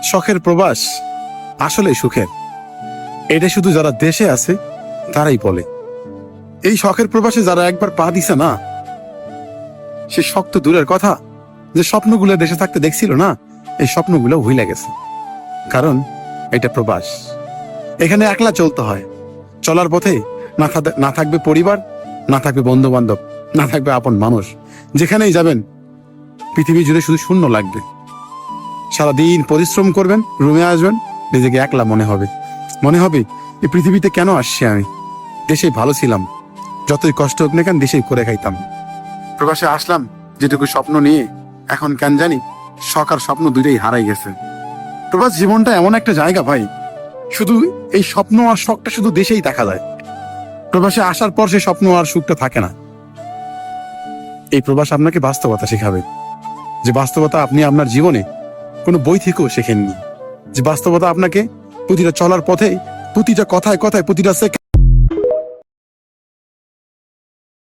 শখের প্রবাস আসলে সুখের। এটা শুধু যারা দেশে আছে তারাই বলে। এই শখের প্রবাসে যারা একবার পা দিছে না, সে শক্ত দূরের কথা, যে স্বপ্নগুলো দেশে থাকতে দেখছিল না, এই স্বপ্নগুলো ভুলে গেছে। কারণ এটা প্রবাস। এখানে একলা চলতে হয়। চলার পথে না থাকবে পরিবার, না থাকবে বন্ধু বান্ধব, না থাকবে আপন মানুষ। যেখানেই যাবেন পৃথিবী জুড়ে শুধু শূন্য লাগবে। সারাদিন পরিশ্রম করবেন, রুমে আসবেন, নিজেকে একলা মনে হবে। এই পৃথিবীতে কেন আসছি আমি? দেশেই ভালো ছিলাম, যতই কষ্ট হোক না কেন দেশেই করে খাইতাম। প্রবাসে আসলাম যেটুকু স্বপ্ন নিয়ে, এখন কেন জানি শখ আর স্বপ্ন দুইটাই হারাই গেছে। প্রবাস জীবনটা এমন একটা জায়গা ভাই, শুধু এই স্বপ্ন আর শখটা শুধু দেশেই দেখা যায়। প্রবাসে আসার পর সে স্বপ্ন আর সুখটা থাকে না। এই প্রবাস আপনাকে বাস্তবতা শেখাবে, যে বাস্তবতা আপনি আপনার জীবনে কোনো বই থেকেও শেখেননি। যে বাস্তবতা আপনাকে প্রতিটা চলার পথে, প্রতিটা কথায় কথায়, প্রতিটা সেকেন্ড